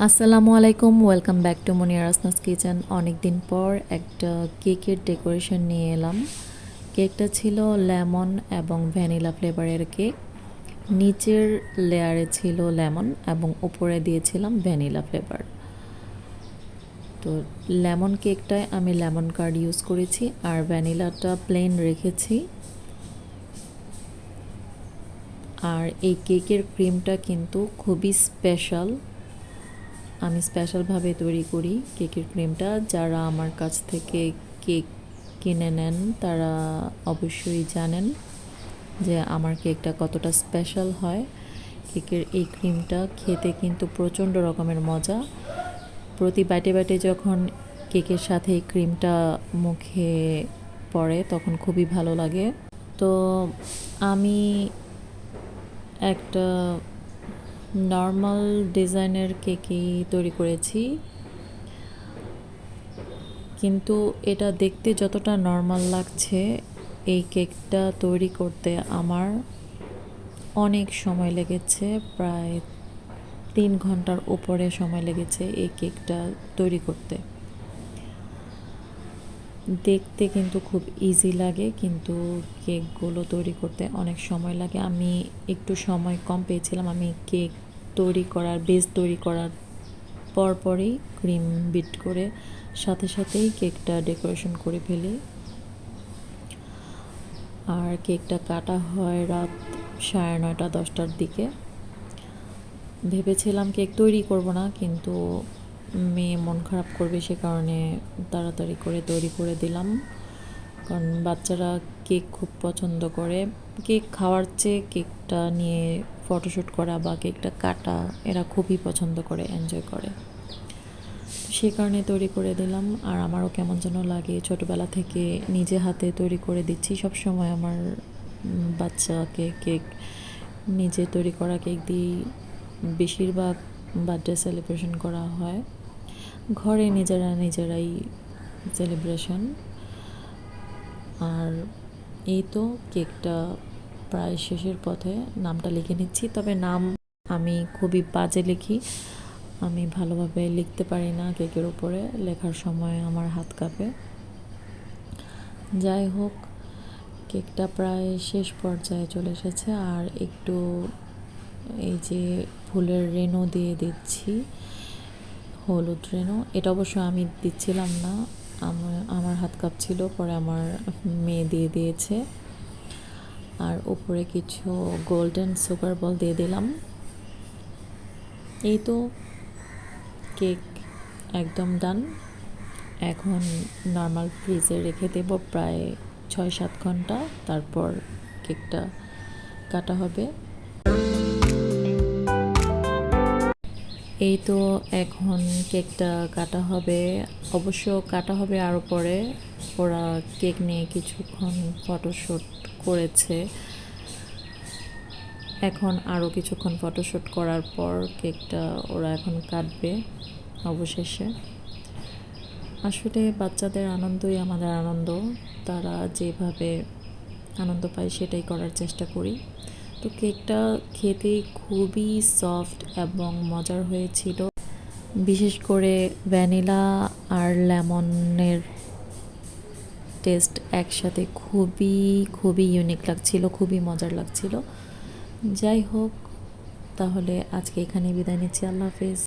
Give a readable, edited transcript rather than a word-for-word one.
আসসালামু আলাইকুম, welcome back to Munia Rasnas kitchen. অনেক দিন পর একটা কেকের ডেকোরেশন নিয়ে এলাম। কেকটা ছিল লেমন এবং ভ্যানিলা ফ্লেভারের কেক। নিচের লেয়ারে ছিল লেমন এবং উপরে দিয়েছিলাম ভ্যানিলা ফ্লেভার। তো লেমন কেকটায় আমি লেমন কার্ড ইউজ করেছি আর ভ্যানিলাটা প্লেন রেখেছি। আর এই কেকের ক্রিমটা কিন্তু খুবই স্পেশাল। আমি স্পেশালভাবে তৈরি করি কেকের ক্রিমটা। যারা আমার কাছ থেকে কেক কিনে নেন তারা অবশ্যই জানেন যে আমার কেকটা কতটা স্পেশাল হয়। কেকের এই ক্রিমটা খেতে কিন্তু প্রচণ্ড রকমের মজা। প্রতি বাইটে বাইটে যখন কেকের সাথে এই ক্রিমটা মুখে পড়ে তখন খুবই ভালো লাগে। তো আমি একটা নর্মাল ডিজাইনের কেকই তৈরি করেছি, কিন্তু এটা দেখতে যতটা নর্মাল লাগছে এই কেকটা তৈরি করতে আমার অনেক সময় লেগেছে। প্রায় 3 ঘন্টার উপরে সময় লেগেছে এই কেকটা তৈরি করতে। দেখতে কিন্তু খুব ইজি লাগে, কিন্তু কেকগুলো তৈরি করতে অনেক সময় লাগে। আমি একটু সময় কম পেয়েছিলাম। আমি কেক তৈরি করার বেস তৈরি করার পরপরই ক্রিম বিট করে সাথে সাথেই কেকটা ডেকোরেশন করে ফেলি। আর কেকটা কাটা হয় রাত 9:30 10টার দিকে। ভেবেছিলাম কেক তৈরি করব না, কিন্তু মেয়ে মন খারাপ করবে সে কারণে তাড়াতাড়ি করে তৈরি করে দিলাম। কারণ বাচ্চারা কেক খুব পছন্দ করে। কেক খাওয়ার চেয়ে কেকটা নিয়ে ফটোশ্যুট করা বা কেকটা কাটা এরা খুবই পছন্দ করে, এনজয় করে। সে কারণে তৈরি করে দিলাম। আর আমারও কেমন যেন লাগে, ছোটোবেলা থেকে নিজে হাতে তৈরি করে দিচ্ছি। সব সময় আমার বাচ্চাকে কেক নিজে তৈরি করা কেক দিয়েই বেশিরভাগ বার্থডে সেলিব্রেশন করা হয়। ঘরে নিজেরাই সেলিব্রেশন। আর এই তো কেকটা প্রায় শেষের পথে। নামটা লিখে নিচ্ছি, তবে নাম আমি খুবই বাজে লিখি। আমি ভালোভাবে লিখতে পারি না কেকের উপরে, লেখার সময় আমার হাত কাঁপে। যাই হোক, কেকটা প্রায় শেষ পর্যায়ে চলে এসেছে। আর একটু এই যে ফুলের রেণু দিয়ে দিচ্ছি, হলুদ রেণু। এটা অবশ্য আমি দিচ্ছিলাম না, আমার হাত কাঁপছিল, পরে আমার মেয়ে দিয়ে দিয়েছে। আর উপরে কিছু গোল্ডেন সুগার বল দিয়ে দিলাম। এই তো কেক একদম ডান। এখন নর্মাল ফ্রিজে রেখে দেব প্রায় 6-7 ঘন্টা, তারপর কেকটা কাটা হবে। এই তো এখন কেকটা কাটা হবে। অবশ্য কাটা হবে আরও পরে। ওরা কেক নিয়ে কিছুক্ষণ ফটোশ্যুট করেছে। এখন আরও কিছুক্ষণ ফটোশ্যুট করার পর কেকটা ওরা এখন কাটবে অবশেষে। আসলে বাচ্চাদের আনন্দই আমাদের আনন্দ। তারা যেভাবে আনন্দ পায় সেটাই করার চেষ্টা করি। তো কেকটা খেতে খুবই সফট এবং মজার হয়েছিল। বিশেষ করে ভ্যানিলা আর লেমনের টেস্ট একসাথে খুবই খুবই ইউনিক লাগছিল, খুবই মজার লাগছিল। যাই হোক, তাহলে আজকে এখানে বিদায় নিচ্ছি। আল্লাহ হাফেজ।